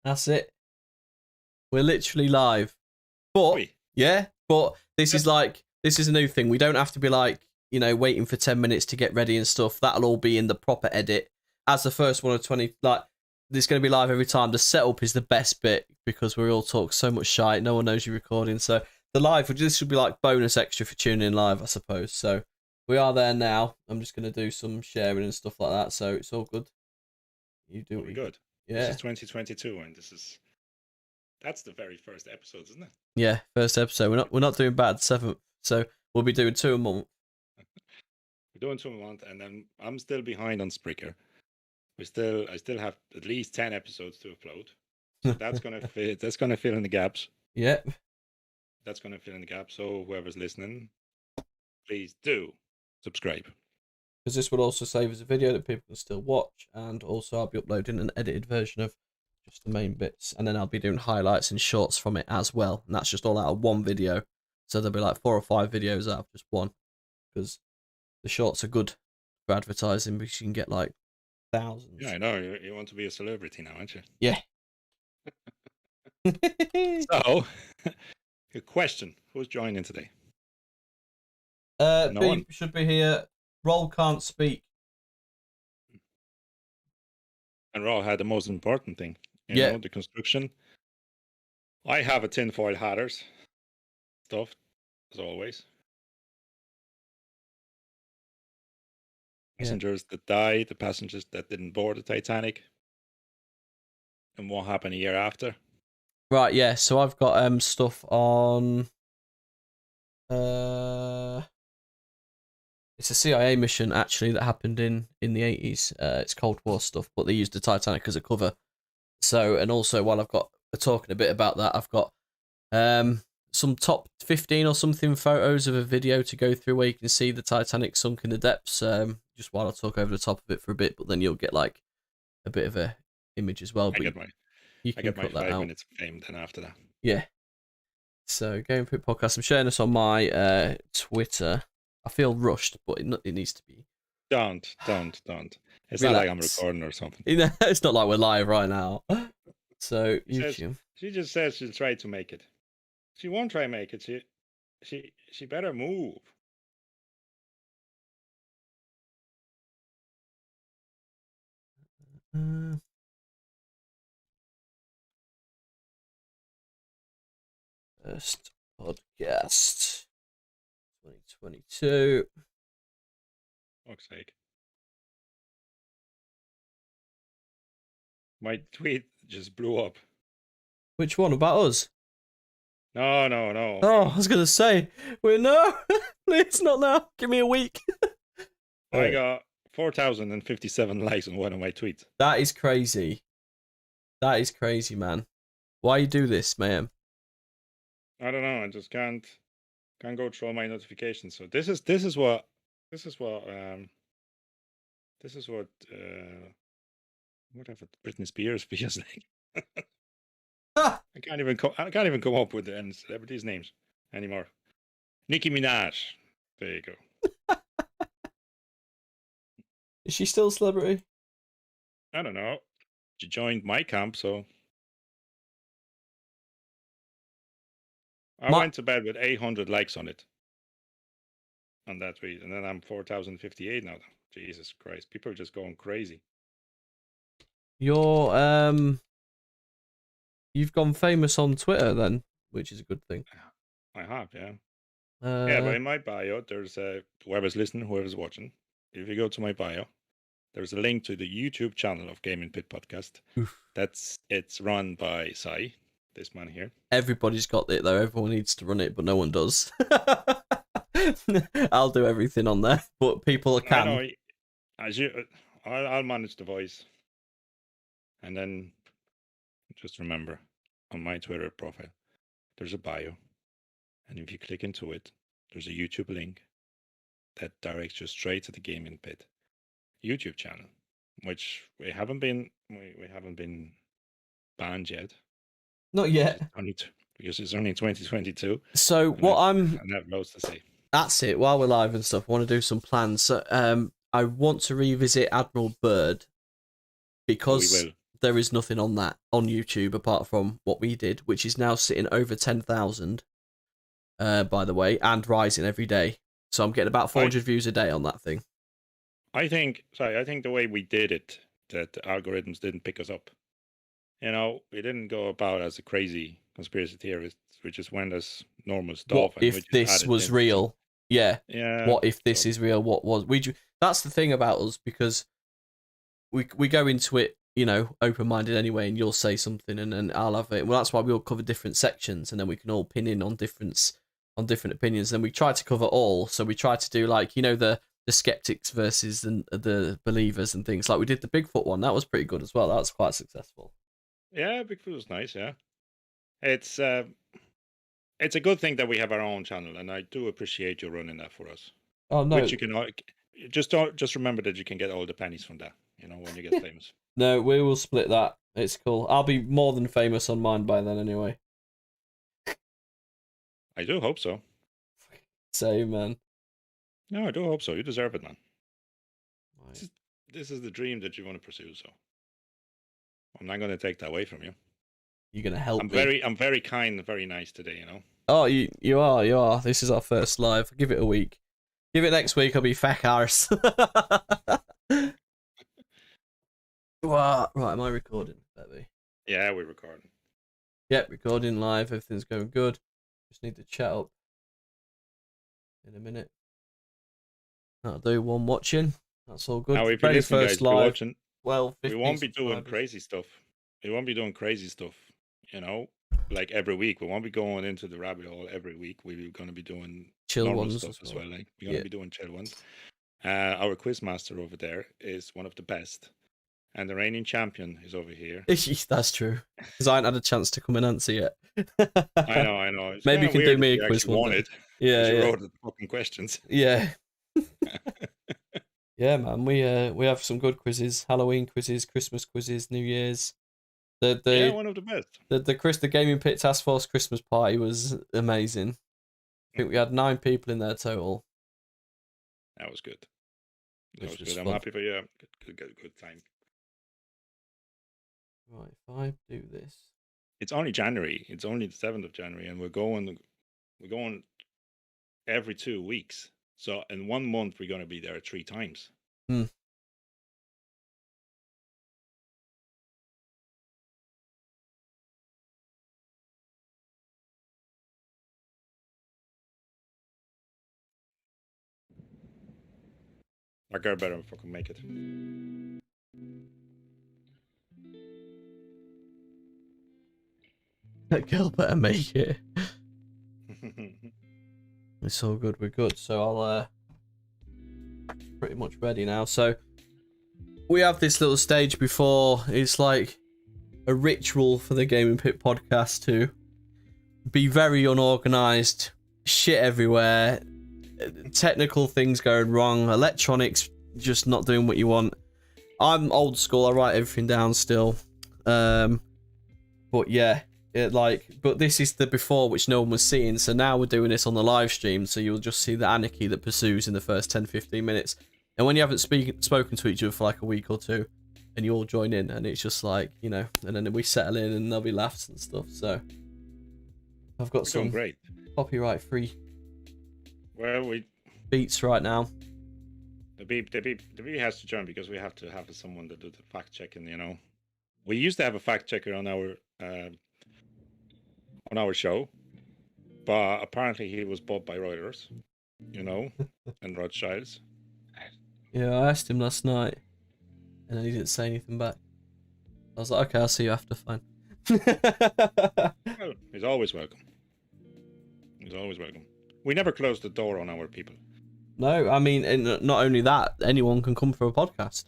That's it. We're literally live. But Oi. yeah, but this is a new thing. We don't have to be like, waiting for 10 minutes to get ready and stuff. That'll all be in the proper edit. As the first one of 20, it's going to be live every time. The setup is the best bit because we all talk so much shite. No one knows you're recording. So this should be like bonus extra for tuning in live, I suppose. So we are there now. I'm just going to do some sharing and stuff like that. So it's all good. You do it. Good. Yeah. This is 2022, and that's the very first episode, isn't it? Yeah, first episode. We're not doing bad. 7th. So we'll be doing 2 a month. We're doing 2 a month, and then I'm still behind on Spreaker. I still have at least 10 episodes to upload. So that's gonna fit. That's gonna fill in the gaps. Yep. That's gonna fill in the gaps. So whoever's listening, please do subscribe. Because this will also save as a video that people can still watch, and also I'll be uploading an edited version of just the main bits, and then I'll be doing highlights and shorts from it as well, and that's just all out of one video. So there'll be like 4 or 5 videos out of just one, because the shorts are good for advertising because you can get like thousands. Yeah, I know. You want to be a celebrity now, aren't you? Yeah. So, a question: who's joining today? No one should be here. Roll can't speak. And Raw had the most important thing. You know, the construction. I have a tinfoil hatters stuff, as always. Passengers that died, the passengers that didn't board the Titanic, and what happened a year after. Right, yeah. So I've got stuff on. It's a CIA mission actually that happened in the 80s. It's Cold War stuff, but they used the Titanic as a cover. So, and also while I've got talking a bit about that, I've got some top 15 or something photos of a video to go through where you can see the Titanic sunk in the depths. Just while I talk over the top of it for a bit, but then you'll get like a bit of a image as well. I get my 5 minutes of fame then after that. Yeah. So Going For It podcast. I'm sharing this on my Twitter. I feel rushed, but it needs to be. Don't. It's not like I'm recording or something. It's not like we're live right now. So YouTube. She just says she'll try to make it. She won't try to make it. She better move. First podcast 2022. Fuck's sake. My tweet just blew up. Which one? About us? No. Oh, I was going to say, no, please not now. Give me a week. I got 4,057 likes on one of my tweets. That is crazy. That is crazy, man. Why you do this, man? I don't know. I just can't go through all my notifications. So this is what whatever Britney Spears feels like. I can't even come up with any celebrities' names anymore. Nicki Minaj. There you go. Is she still a celebrity? I don't know. She joined my camp, so I went to bed with 800 likes on it. On that tweet, and then I'm 4,058 now. Jesus Christ, people are just going crazy. You've gone famous on Twitter then, which is a good thing. I have, yeah. But in my bio, there's whoever's listening, whoever's watching. If you go to my bio, there's a link to the YouTube channel of Gaming Pit Podcast. It's run by Sai, this man here. Everybody's got it though. Everyone needs to run it, but no one does. I'll do everything on there, but people can. I'll manage the voice, and then just remember, on my Twitter profile, there's a bio, and if you click into it, there's a YouTube link that directs you straight to the Gaming Pit YouTube channel, which we haven't been banned yet. Not yet. Because it's only 2022. So I have loads to say. That's it. While we're live and stuff, I want to do some plans. So, I want to revisit Admiral Byrd because will. there is nothing on that on YouTube apart from what we did, which is now sitting over 10,000, by the way, and rising every day. So I'm getting about 400 views a day on that thing. I think the way we did it, that the algorithms didn't pick us up. You know, we didn't go about as a crazy conspiracy theorist. We just went as normal stuff. What and we if just this added was in real? Yeah. Yeah. What if this is real? What was we? That's the thing about us, because we go into it, you know, open minded anyway, and you'll say something, and then I'll have it. Well, that's why we all cover different sections, and then we can all pin in on different opinions. And we try to cover all. So we try to do, like, you know, the skeptics versus the believers and things. Like we did the Bigfoot one. That was pretty good as well. That was quite successful. Yeah, Bigfoot was nice. Yeah, it's a good thing that we have our own channel, and I do appreciate you running that for us. Oh no! Which you can just remember that you can get all the pennies from that. You know, when you get famous. No, we will split that. It's cool. I'll be more than famous on mine by then, anyway. I do hope so. Same, man. No, I do hope so. You deserve it, man. Right. This is the dream that you want to pursue. So I'm not going to take that away from you. You're gonna help me. I'm very kind and very nice today. You know. Oh, you are. This is our first live. Give it a week. Give it next week. I'll be feck arse. Right, am I recording, baby? Yeah, we're recording. Yep, recording live. Everything's going good. Just need to chat up in a minute. That'll do. One watching. That's all good. Now, if you're listening, guys, live. Watching, well, we won't be doing crazy stuff. We won't be doing crazy stuff. You know, like every week. We won't be going into the rabbit hole every week. We're going to be doing chill normal ones stuff as well. Like we're going to be doing chill ones. Our quiz master over there is one of the best. And the reigning champion is over here. That's true. Because I haven't had a chance to come and answer yet. I know. It's maybe you can do me a quiz one. Yeah, you wrote the fucking questions. Yeah. Yeah, man. We have some good quizzes. Halloween quizzes, Christmas quizzes, New Year's. Yeah, one of the best. The Gaming Pit Task Force Christmas party was amazing. I think we had 9 people in there total. That was good. That was good. Fun. I'm happy for you. Good time. Right, if I do this. It's only January. It's only the 7th of January, and we're going every 2 weeks. So in 1 month, we're going to be there 3 times. That girl better fucking make it. That girl better make it. It's all good. We're good. So I'll pretty much ready now. So we have this little stage before. It's like a ritual for the Gaming Pit podcast to be very unorganized, shit everywhere, technical things going wrong, electronics just not doing what you want. I'm old school. I write everything down still. But yeah. But this is the before which no one was seeing, so now we're doing this on the live stream, so you'll just see the anarchy that pursues in the first 10-15 minutes. And when you haven't spoken to each other for like a week or two, and you all join in, and it's just like, you know, and then we settle in and there'll be laughs and stuff. So I've got some great copyright free we beats right now. The beep has to join because we have to have someone to do the fact checking, you know. We used to have a fact checker on our show, but apparently he was bought by Reuters, you know, and Rothschilds. Yeah, I asked him last night, and then he didn't say anything back. I was like, okay, I'll see you after, fine. Well, he's always welcome. He's always welcome. We never close the door on our people. No, I mean, and not only that, anyone can come for a podcast.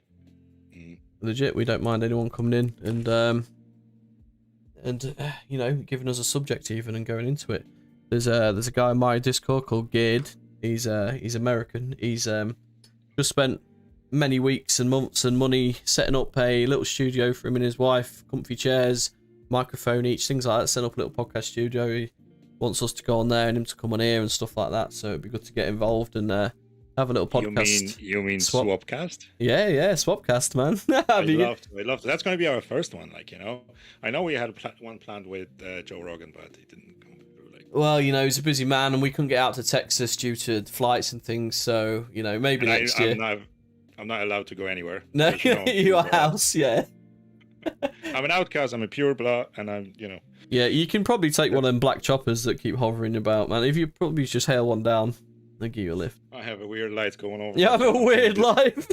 Legit, we don't mind anyone coming in and you know, giving us a subject even and going into it. There's a guy in my Discord called Geared. He's American. He's just spent many weeks and months and money setting up a little studio for him and his wife, comfy chairs, microphone each, things like that. Set up a little podcast studio. He wants us to go on there and him to come on here and stuff like that. So it'd be good to get involved and Have a little podcast. You mean Swap. Swapcast? Yeah, Swapcast, man. I'd love to. That's going to be our first one, like, you know. I know we had one planned with Joe Rogan, but he didn't come through. Like, well, you know, he's a busy man, and we couldn't get out to Texas due to flights and things. So, you know, maybe next year. I'm not allowed to go anywhere. No, your house, yeah. I'm an outcast. I'm a pure blood, and I'm, you know. Yeah, you can probably take one of them black choppers that keep hovering about, man. If you probably just hail one down, they'll give you a lift. I have a weird light going over. You have a weird life.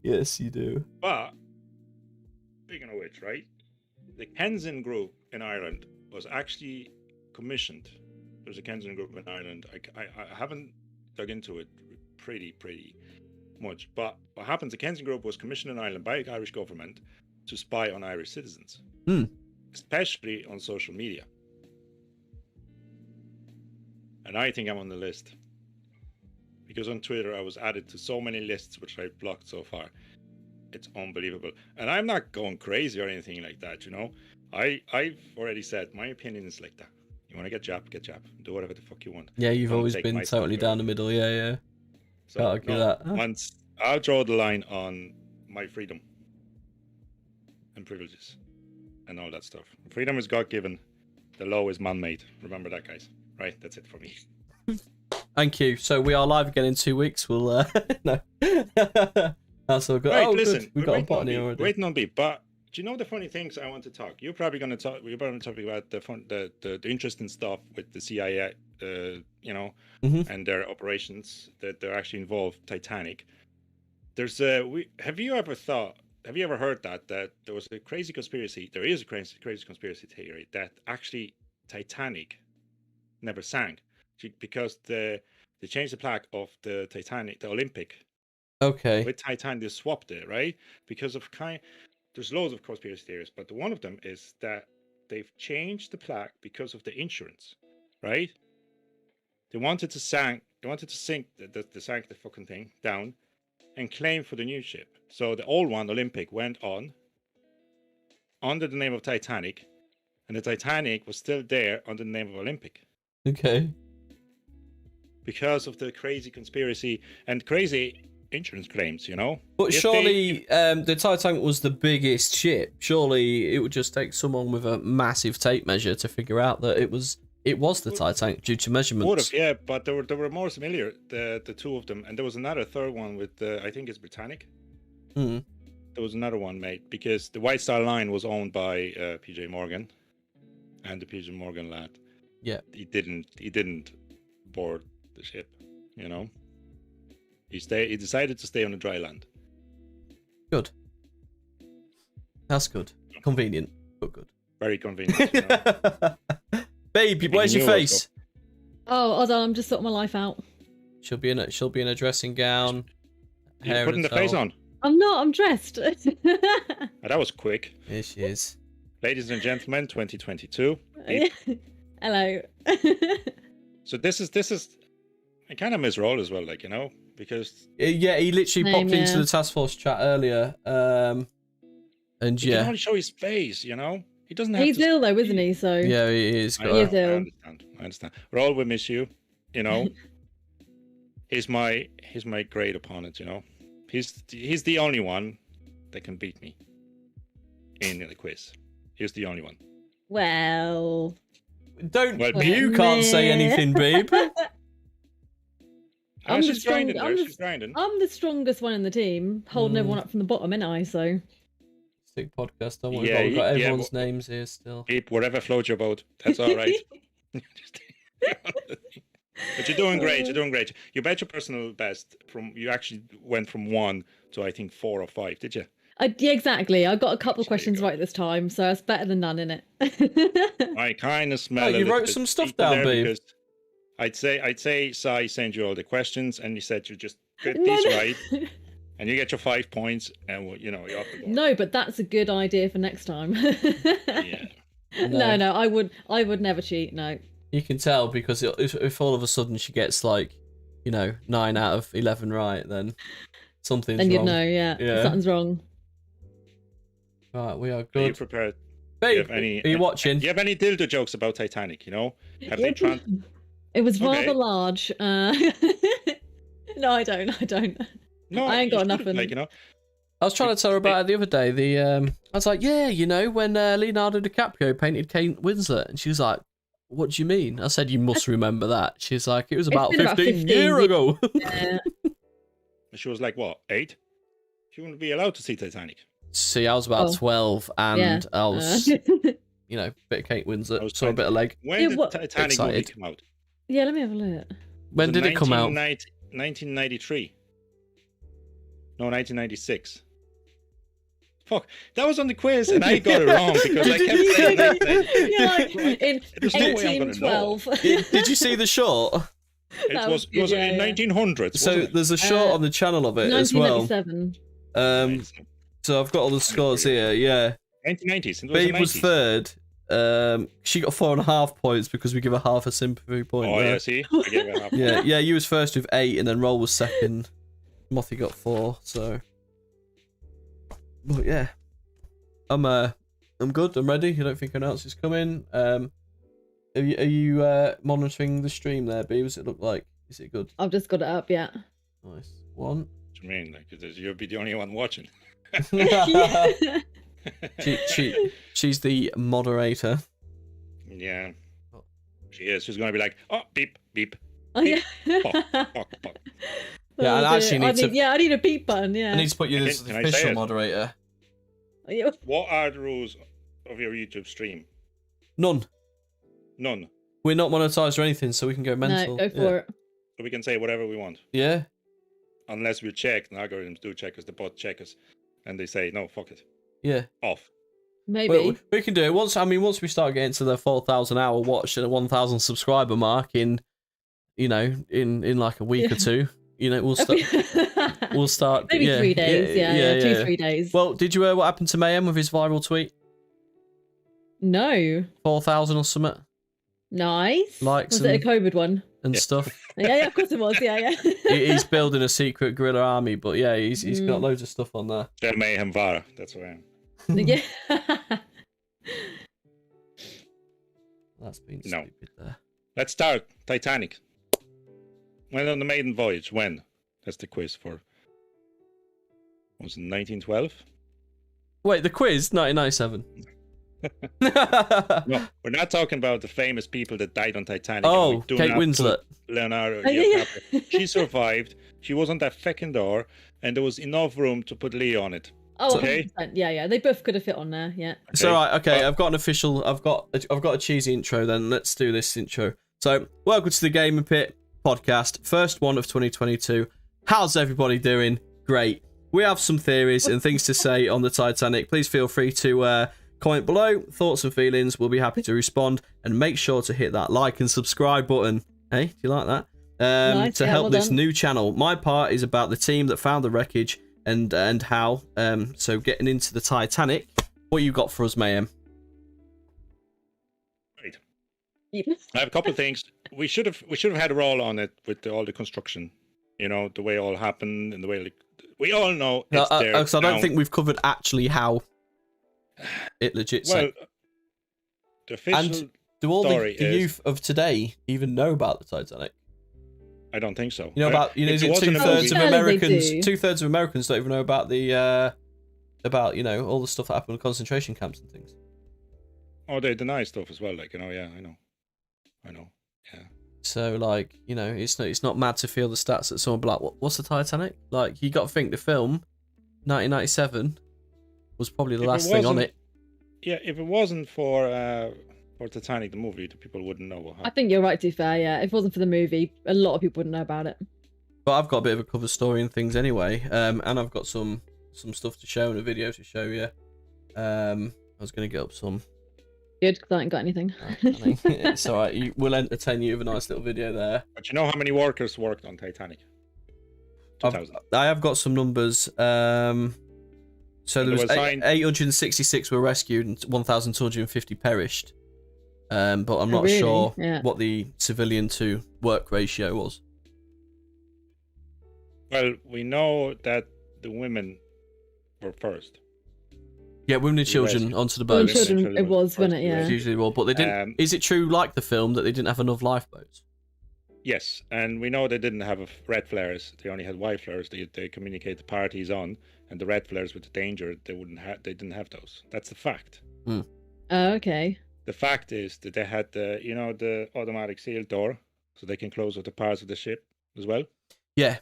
Yes, you do. But speaking of which, right? The Kensington Group in Ireland was actually commissioned. There's a Kensington Group in Ireland. I haven't dug into it pretty much. But what happens? The Kensington Group was commissioned in Ireland by the Irish government to spy on Irish citizens, especially on social media. And I think I'm on the list. Because on Twitter, I was added to so many lists which I've blocked so far. It's unbelievable. And I'm not going crazy or anything like that, you know. I've already said my opinion is like that. You want to get jab, do whatever the fuck you want. Yeah, you've always been totally down the middle. Yeah. So Can't argue that. Once I'll draw the line on my freedom and privileges and all that stuff. Freedom is God-given. The law is man-made. Remember that, guys. Right, that's it for me. Thank you. So we are live again in 2 weeks. We'll no. That's all good. Right, oh, listen, good. We got a botany already. Waiting on beat, but do you know the funny things I want to talk? You're probably going to talk. We're probably talking about the interesting stuff with the CIA, you know, and their operations that they're actually involved. Titanic. There's have you ever heard that there was a crazy conspiracy? There is a crazy conspiracy theory that actually Titanic never sank because they changed the plaque of the Titanic, the Olympic. Okay. With Titanic, they swapped it, right? Because of there's loads of conspiracy theories, but one of them is that they've changed the plaque because of the insurance, right? They wanted to sink the fucking thing down and claim for the new ship. So the old one, Olympic, went on under the name of Titanic, and the Titanic was still there under the name of Olympic. Okay. Because of the crazy conspiracy and crazy insurance claims, you know. But surely the Titanic was the biggest ship. Surely it would just take someone with a massive tape measure to figure out that it was the Titanic due to measurements. Would have, yeah, but there were more familiar, the two of them, and there was another third one with I think it's Britannic. There was another one made because the White Star Line was owned by PJ Morgan, and the PJ Morgan lad. Yeah, he didn't board the ship, you know. He decided to stay on the dry land. Good. That's good. Convenient, but good. Very convenient. You know? Baby, where's your face? Oh, hold on, I'm just sorting my life out. She'll be in a dressing gown. You're putting the face on. I'm not. I'm dressed. Oh, that was quick. Here she is. Ladies and gentlemen, 2022. Hello. So this is. I kind of miss Roll as well, like, you know, because yeah, he literally popped into the task force chat earlier, and he can only show his face, you know. He doesn't have. He's ill though, isn't he? So yeah, he is. He is ill. I understand. Roll, we miss you. You know, he's my great opponent. You know, he's the only one that can beat me in the quiz. He's the only one. Well, you can't say anything, babe. She's grinding. I'm the strongest one in the team, holding everyone up from the bottom, ain't I? So. Sick podcast. Don't worry about it. We've got everyone's names here still. Keep whatever floats your boat. That's all right. But you're doing great. You're doing great. You bet your personal best. You actually went from 1 to I think 4 or 5. Did you? Yeah, exactly. I got a couple of questions right this time, so it's better than none, innit? I kind of smell. You wrote some stuff down, babe. I'd say Sai sent you all the questions, and you said you just get these right. And you get your 5 points, and you know you're off the board. No, but that's a good idea for next time. Yeah. No, I would never cheat. No. You can tell because if all of a sudden she gets like, 9 out of 11 right, then something's wrong. Then you'd know, yeah, something's wrong. Right, we are good. Are you prepared? Babe, are you watching? Do you have any dildo jokes about Titanic? You know, have It was Okay. rather large. No, I don't. No, I ain't you got shouldn't, nothing. Like, you know, I was trying to tell her about it the other day. I was like, yeah, you know, when Leonardo DiCaprio painted Kate Winslet, and she was like, what do you mean? I said, you must remember that. She's like, it was about been about 15 15 years ago. Yeah. she was like, what, 8? She wouldn't be allowed to see Titanic. See, I was about Oh. 12, and I was, yeah, you know, a bit of Kate I Winslet, was saw a bit of leg. When Yeah, did what- the Titanic movie Excited. come out? let me have a look. When Was did it come out? 1993. No, 1996. Fuck, that was on the quiz, and I got it wrong because I kept saying 1996. You're like, in There's no way I'm gonna know. 1812. Did you see the short? It That was was good, in yeah. 1900s. So wasn't it? there's a short on the channel of it as well. 1997. So I've got all the scores here. Yeah, 1990s. It was Babe the was 90s. third. She got 4.5 points because we give her half a sympathy point. Oh there. yeah, see, I gave it half. Yeah, you was first with 8, and then Roll was second. Mothy got 4. So, but yeah, I'm good. I'm ready. I don't think anyone else is coming. Are you monitoring the stream there, B? Does it look like? Is it good? I've just got it up, yeah. Nice. 1. What do you mean? Like, you'll be the only one watching. Yeah. She's the moderator. Yeah, she is. She's gonna be like, oh, beep, beep, Oh, yeah. pop, pop, pop. Yeah, and Oh, actually dear. need to- Yeah, I need a beep button, yeah. I need to put you as Can the I say official it? moderator. Yeah. What are the rules of your YouTube stream? None. None. We're not monetized or anything, so we can go mental. No, go for it. So we can say whatever we want, Yeah. unless we're checked. And algorithms do check us. The bot check us, and they say no, fuck it, Yeah. off. Maybe. Well, we can do it once. I mean, once we start getting to the 4,000 hour watch and a 1,000 subscriber mark in like a week or two, we'll start. We'll start. Maybe yeah, 3 days. Yeah, 2-3 days. Well, did you hear what happened to Mayhem with his viral tweet? No. 4,000 or something Nice. Likes Was it a COVID one? and Yeah. stuff. Yeah, of course it was. Yeah. He's building a secret guerrilla army, but yeah, he's got loads of stuff on there. Share mayhem Vara. That's what I am. Yeah. That's been No. stupid there. Let's start. Titanic. Went on the maiden voyage. When? That's the quiz for. Was it 1912? Wait, the quiz 1997. No, we're not talking about the famous people that died on Titanic. Oh, We do Kate not put Winslet. Leonardo. Oh, yeah. DiCaprio. She survived. She was on that fucking door, and there was enough room to put Leo on it. Oh, Okay. 100%. Yeah. They both could have fit on there. Yeah. So right, okay, I've got an official. I've got a cheesy intro. Then let's do this intro. So, welcome to the Gaming Pit podcast, first one of 2022. How's everybody doing? Great. We have some theories and things to say on the Titanic. Please feel free to comment below, thoughts and feelings. We'll be happy to respond, and make sure to hit that like and subscribe button. Hey, do you like that? Nice, to yeah, help well this done. new channel. My part is about the team that found the wreckage and how. So getting into the Titanic. What you got for us, Mayhem? Right. Yeah. I have a couple of things. We should have had a roll on it with all the construction. You know, the way it all happened and the way we all know it's there. Because I don't now. think we've covered actually how it legit Well, sank. the official. And do all story the is- youth of today even know about the Titanic? I don't think so. You know about If is it it wasn't a 2/3 movie- of Sadly, they Americans? do. 2/3 of Americans don't even know about the about all the stuff that happened in concentration camps and things. Oh, they deny stuff as well. Like, yeah, I know. Yeah. So like it's not mad to feel the stats that someone be like, what's the Titanic? Like you got to think the film, 1997, was probably the If it last thing on wasn't- it. Yeah, if it wasn't for Titanic, the movie, the people wouldn't know what I happened. think you're right, to be fair. Yeah. If it wasn't for the movie, a lot of people wouldn't know about it. But I've got a bit of a cover story and things anyway, and I've got some stuff to show and a video to show you. I was going to get up some. Good, because I ain't got anything. It's all right. We'll entertain you with a nice little video there. But you know how many workers worked on Titanic? 2000. I have got some numbers. So there there was was signed- 866 were rescued and 1,250 perished. But I'm not really? sure Yeah. what the civilian to work ratio was. Well, we know that the women were first. Yeah, women and The children rescue. onto the Well, boats. children. children, it was, wasn't it? First Yeah. It's usually well, but they didn't. Um, Is it true, like the film, that they didn't have enough lifeboats? Yes, and we know they didn't have red flares. They only had white flares. They communicate the parties on, and the red flares with the danger. They didn't have those. That's the fact. Oh, okay. The fact is that they had the automatic seal door, so they can close up the parts of the ship as well. Yeah,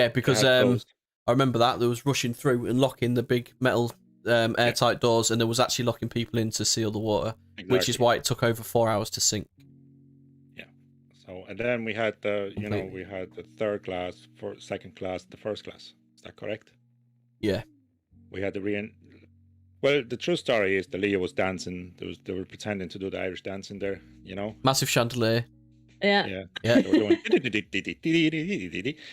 because They had those. I remember that there was rushing through and locking the big metal airtight doors, and there was actually locking people in to seal the water, which is Exactly. why it took over 4 hours to sink. Yeah. So and then we had we had the third class, second class, the first class. Is that correct? Yeah. We had Well, the true story is that Leah was dancing. They were pretending to do the Irish dancing there. Massive chandelier. Yeah. Yeah. They were doing.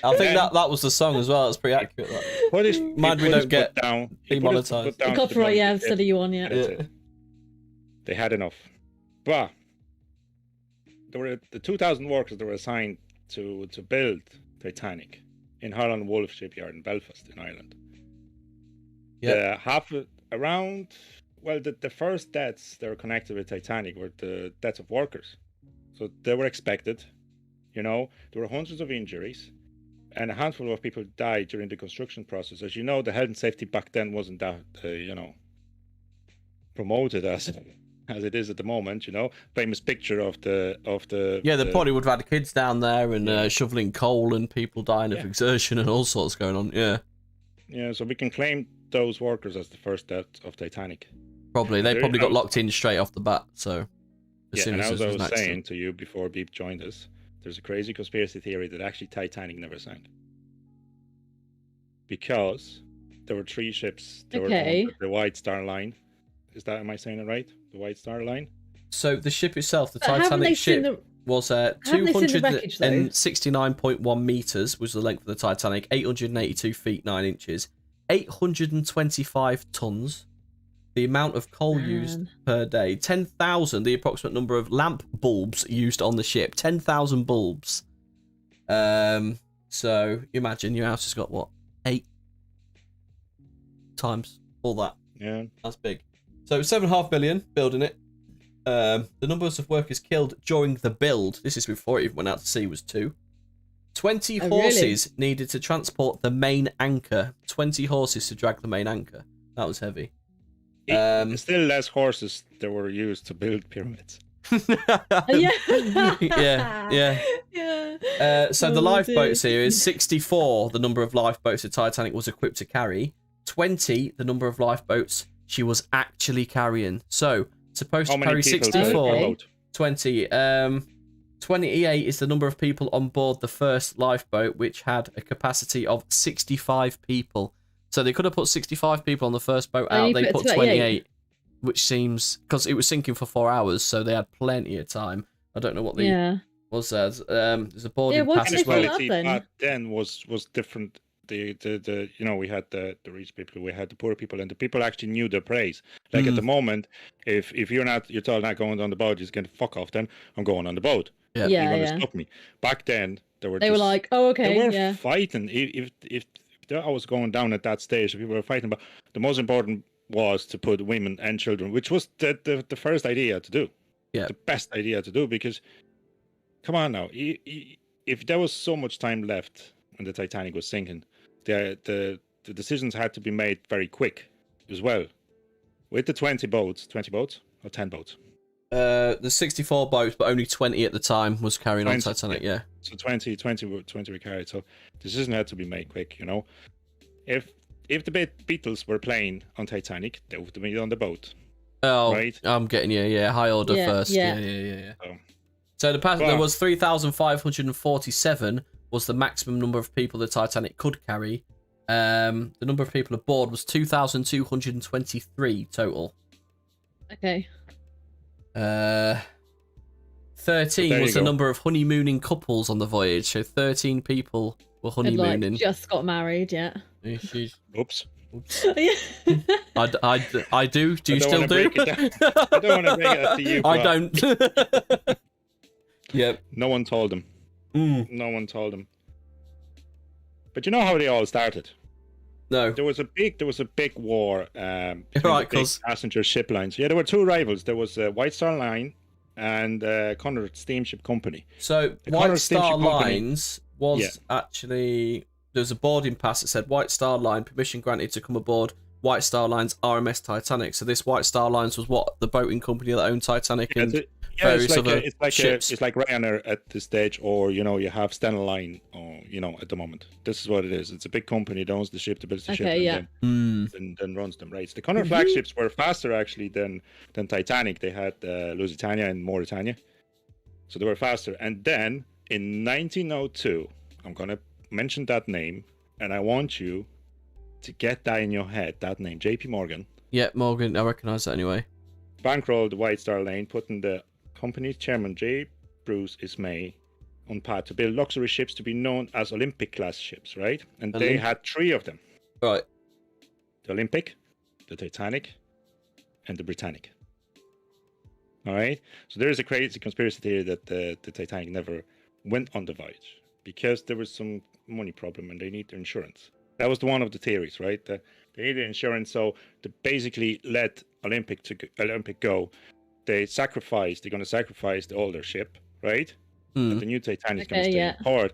I think that was the song as well. It's pretty accurate. That. What is? Mind we don't get demonetised. The copyright, yeah, instead of you on, yeah. That's it. They had enough, but there were the 2,000 workers that were assigned to build Titanic in Holland Wolf shipyard in Belfast in Ireland. Yeah. The first deaths that were connected with Titanic were the deaths of workers. So they were expected, there were hundreds of injuries, and a handful of people died during the construction process. As you know, the health and safety back then wasn't that, promoted as it is at the moment. Famous picture of the. Yeah, they probably would have had kids down there and shoveling coal and people dying of exertion and all sorts going on. Yeah. Yeah, so we can claim those workers as the first death of Titanic. Probably they probably got locked in straight off the bat. So. And as I was saying to you before Beep joined us, there's a crazy conspiracy theory that actually Titanic never sank. Because there were 3 ships that were on the White Star Line. Am I saying it right? The White Star Line? So the ship itself, the Titanic ship, was 269.1 meters was the length of the Titanic, 882 feet 9 inches, 825 tons. The amount of coal used per day, 10,000, the approximate number of lamp bulbs used on the ship, 10,000 bulbs. So imagine your house has got 8 times all that. Yeah. That's big. So 7.5 million building it. The numbers of workers killed during the build, this is before it even went out to sea, was 2. 20 horses needed to transport the main anchor. 20 horses to drag the main anchor. That was heavy. Still less horses that were used to build pyramids. Yeah. So the lifeboats here is 64, the number of lifeboats the Titanic was equipped to carry. 20, the number of lifeboats she was actually carrying. So, supposed to carry 64. 20. 28 is the number of people on board the first lifeboat, which had a capacity of 65 people. So they could have put 65 people on the first boat out. They put 28, which seems... Because it was sinking for 4 hours, so they had plenty of time. I don't know what the... was there. There's a boarding pass as well. Back then was different. We had the rich people, we had the poor people, and the people actually knew their praise. Like at the moment, if you're told not going on the boat, you're going to fuck off, then I'm going on the boat. Yeah. You're going to stop me. Back then, they were like, oh, okay. They were fighting. If I was going down at that stage, people were fighting, but the most important was to put women and children, which was the first idea to do. Yeah. The best idea to do, because come on now, if there was so much time left when the Titanic was sinking, the decisions had to be made very quick as well. With the 20 boats or 10 boats? The 64 boats, but only 20 at the time was carrying on Titanic. Yeah. So 20 were carried. So decision had to be made quick. If the Beatles were playing on Titanic, they would have been on the boat. Oh, right. I'm getting you. Yeah, high order first. Yeah. So there was 3,547 was the maximum number of people the Titanic could carry. The number of people aboard was 2,223 total. Okay. 13 was the number of honeymooning couples on the voyage. So 13 people were honeymooning. Just got married, yeah. Oops. I do. Do you still do? I don't want to bring it to you. I don't. Yep. No one told them. No one told them. But you know how they all started? No. There was a big war right, because passenger ship lines. Yeah, there were 2 rivals. There was White Star Line and Connor Steamship Company. So The White Connor Star Steamship Company- Lines was actually there's a boarding pass that said White Star Line permission granted to come aboard White Star Line's RMS Titanic. So this White Star Lines was what the boating company that owned Titanic and various other ships. It's like Ryanair at this stage, or you have Stena Line, or at the moment. This is what it is. It's a big company that owns the ship, that builds the ship, and then runs them. Right. So the Connor flagships were faster actually than Titanic. They had Lusitania and Mauritania, so they were faster. And then in 1902, I'm gonna mention that name, and I want you to get that in your head. That name, J.P. Morgan. Yeah, Morgan. I recognise that anyway. Bankrolled the White Star Line, putting the company's chairman J. Bruce Ismay on path to build luxury ships to be known as Olympic class ships, right? And they had 3 of them: Right. the Olympic, the Titanic, and the Britannic. All right. So there is a crazy conspiracy theory that the Titanic never went on the voyage because there was some money problem and they need their insurance. That was one of the theories, right? They needed insurance, so they basically let Olympic go. They're going to sacrifice the older ship, right? And the new Titanic is going to stay in port.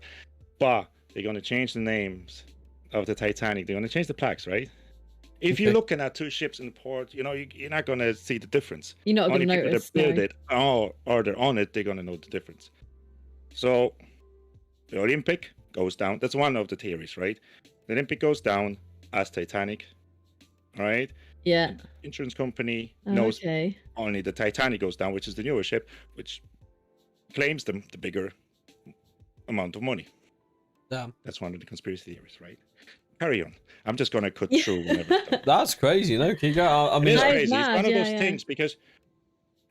But they're going to change the names of the Titanic. They're going to change the plaques, right? If you're looking at 2 ships in the port, you're not going to see the difference. You're not going to notice. Only people that build it or they're on it, they're going to know the difference. So the Olympic goes down. That's one of the theories, right? The Olympic goes down as Titanic, right? Yeah. The insurance company knows Okay. only the Titanic goes down, which is the newer ship, which claims them the bigger amount of money. Damn. That's one of the conspiracy theories, right? Carry on. I'm just going to cut through whenever. That's crazy, no? Can you go? I mean, it is That is crazy. mad, It's one of those yeah. things because,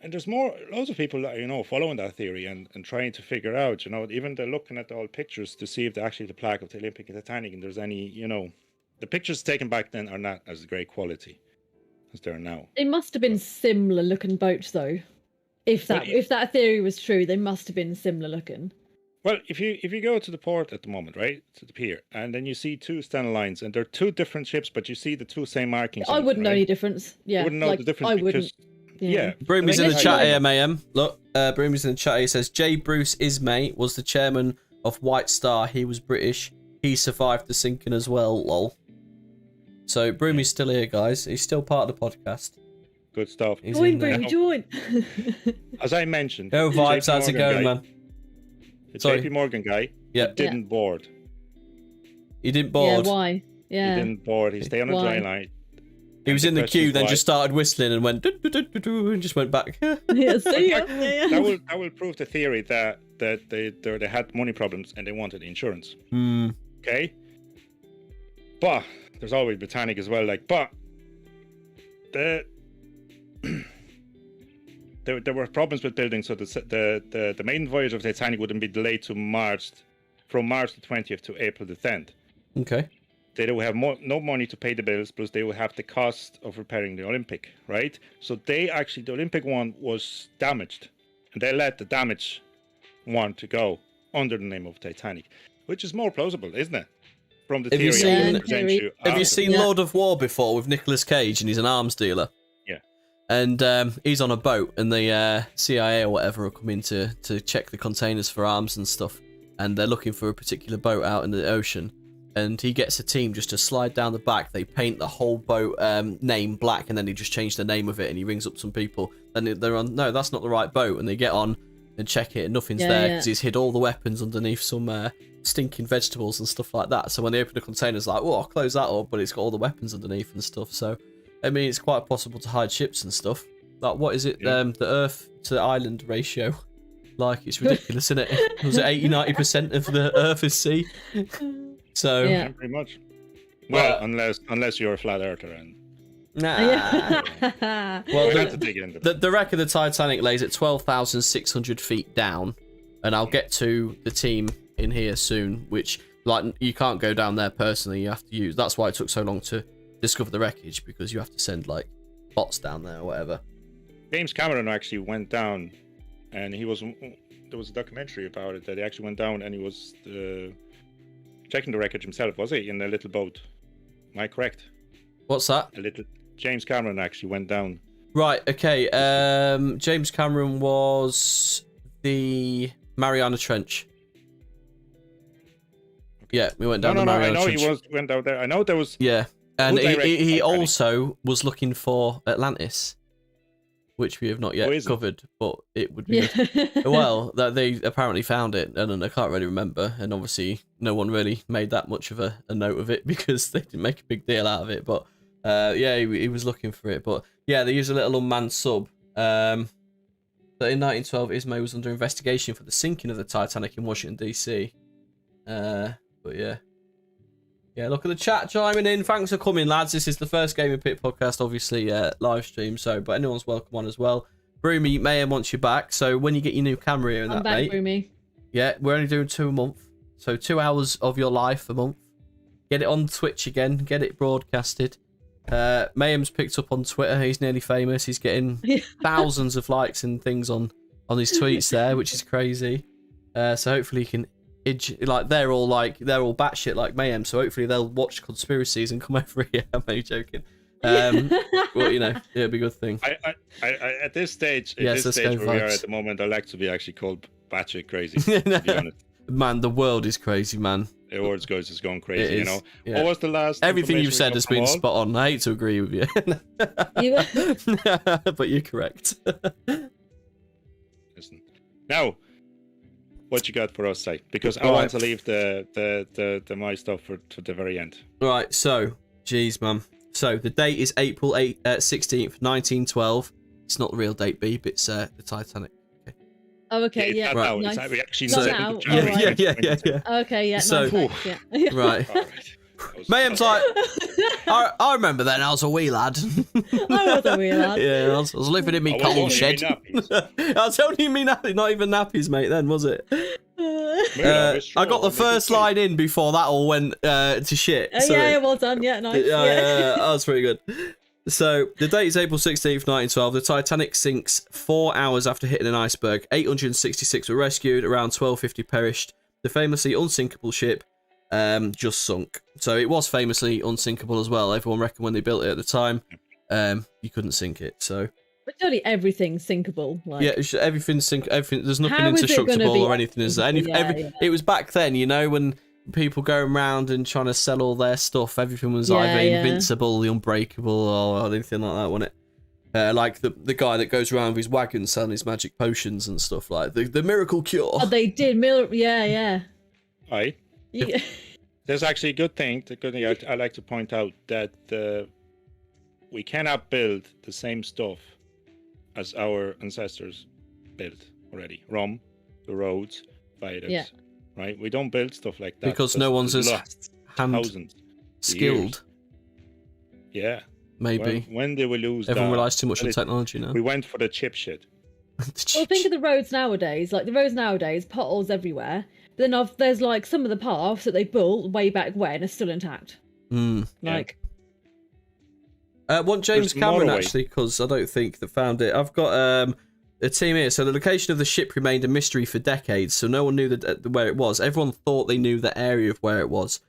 and there's loads of people that following that theory and trying to figure out, even they're looking at the old pictures to see if they're actually the plaque of the Olympic and Titanic, and there's any, the pictures taken back then are not as great quality as they are now. They must have been similar looking boats, though. If that theory was true, they must have been similar looking. Well, if you go to the port at the moment, right, to the pier, and then you see 2 Stena Lines, and they're 2 different ships, but you see the 2 same markings. I wouldn't know any difference. Yeah, you wouldn't know the difference I because wouldn't. Broomy's in the Unless chat you- here, mayhem. Look, Broomy's in the chat. He says J. Bruce Ismay was the chairman of White Star. He was British. He survived the sinking as well. Lol. So Broomy's still here, guys. He's still part of the podcast. Good stuff. He's Join, in there. Broomy, join. As I mentioned, Go the vibes, JP how's it Morgan going, guy- man? The Sorry. JP Morgan guy Yeah. didn't board. He didn't Yeah, board. why? Yeah. He didn't board. He stayed on a dry Why? line. He was And in the question queue, is then why. just started whistling and went and just went back. Yeah, see ya. Yeah. That will prove the theory that they had money problems and they wanted insurance. Okay, but there's always Britannic as well. But there were problems with building, so the maiden voyage of Titanic wouldn't be delayed to from March the 20th to April the 10th. Okay. They will have no money to pay the bills, plus they will have the cost of repairing the Olympic, right? So the Olympic one was damaged, and they let the damaged one to go under the name of Titanic, which is more plausible, isn't it? From the Have you theory I'm seen- going to present you. Have you after. seen Yeah. Lord of War before with Nicolas Cage, and he's an arms dealer? Yeah. And he's on a boat, and the CIA or whatever are coming to check the containers for arms and stuff, and they're looking for a particular boat out in the ocean. And he gets a team just to slide down the back. They paint the whole boat name black, and then he just changed the name of it. And he rings up some people, and they're on. No, that's not the right boat. And they get on and check it, and nothing's there because he's hid all the weapons underneath some stinking vegetables and stuff like that. So when they open the container, it's like, oh, I'll close that up, but it's got all the weapons underneath and stuff. So I mean, it's quite possible to hide ships and stuff. Like, what is it? Yeah. The Earth to island ratio. Like, it's ridiculous, isn't it? Was it 80-90% of the Earth is sea? So Yeah. Yeah, pretty much. Well, Well- unless you're a flat earther, and nah. Yeah. Well, we have to dig into that. the wreck of the Titanic lays at 12,600 feet down, and I'll get to the team in here soon, which, like, you can't go down there personally. You have to use. That's why it took so long to discover the wreckage, because you have to send like bots down there or whatever. James Cameron actually went down, and there was a documentary about it that he actually went down and he was checking the wreckage himself, was he, in a little boat? Am I correct? What's that? James Cameron actually went down Right, okay. James Cameron was the Mariana Trench. Yeah, we went down the Mariana Trench. I know he went out there. I know there was... Yeah, and he Titanic. also was looking for Atlantis, which we have not yet covered, but it would be good. Well, that they apparently found it, and I can't really remember, and obviously no one really made that much of a note of it because they didn't make a big deal out of it, but yeah, he was looking for it. But yeah, they used a little unmanned sub. But in 1912, Ismay was under investigation for the sinking of the Titanic in Washington, D.C. But yeah. Yeah, look at the chat chiming in. Thanks for coming, lads. This is the first Gaming Pit podcast, obviously, live stream, so, but anyone's welcome on as well. Broomy, Mayhem wants you back, so when you get your new camera here and I'm that, back, mate. Broomy. Yeah, we're only doing 2 a month, so 2 hours of your life a month. Get it on Twitch again, get it broadcasted. Mayhem's picked up on Twitter. He's nearly famous. He's getting thousands of likes and things on his tweets there, which is crazy. So hopefully he can... they're all batshit like Mayhem, so hopefully they'll watch conspiracies and come over here. I'm only joking. Well, you know, it'll be a good thing. I at this stage, where we are at the moment, I like to be actually called batshit crazy. To be honest, man, the world is crazy, man. The world goes just going crazy. You know, yeah. What was the last? Everything you've said has been spot on. I hate to agree with you, but you're correct. Listen, now. What you got for us, say? Because I want to leave the my stuff for the very end. Right, so, geez, man. So the date is April 16th, 1912. It's not the real date, Beeb. It's the Titanic. Okay. Oh, okay, yeah. Right. Nice. We actually Not now. Yeah. Okay, yeah. So, nice, yeah. Right. Mayhem's like, I remember then. I was a wee lad. I was a wee lad. Yeah, I was living in me coal shed. I was only me nappies, not even nappies, mate. Then was it? I got the first line in before that all went to shit. So yeah, well done. Yeah, nice. Yeah, that was pretty good. So the date is April 16th, 1912. The Titanic sinks 4 hours after hitting an iceberg. 866 were rescued. Around 1250 perished. The famously unsinkable ship just sunk. So it was famously unsinkable as well. Everyone reckoned when they built it at the time, you couldn't sink it. So, but surely everything's sinkable. Like... Yeah, everything's sink. Everything. There's nothing indestructible or anything. Is there? It was back then, you know, when people going around and trying to sell all their stuff. Everything was either invincible, the unbreakable, or anything like that, wasn't it? Like the guy that goes around with his wagon selling his magic potions and stuff, like the miracle cure. Oh, they did. Yeah. Aye. Yeah. There's actually a good thing. I like to point out that we cannot build the same stuff as our ancestors built already. Rome, the roads, viaducts. Right? We don't build stuff like that because no one's as hand skilled. Yeah. Maybe. When they will lose everyone relies too much on technology now. We went for the chip shit. Well, think of the roads nowadays. Like the roads nowadays, potholes everywhere. But then there's like some of the paths that they built way back when are still intact. Like. Want James Cameron actually, because I don't think that found it. I've got a team here. So the location of the ship remained a mystery for decades. So no one knew where it was. Everyone thought they knew the area of where it was.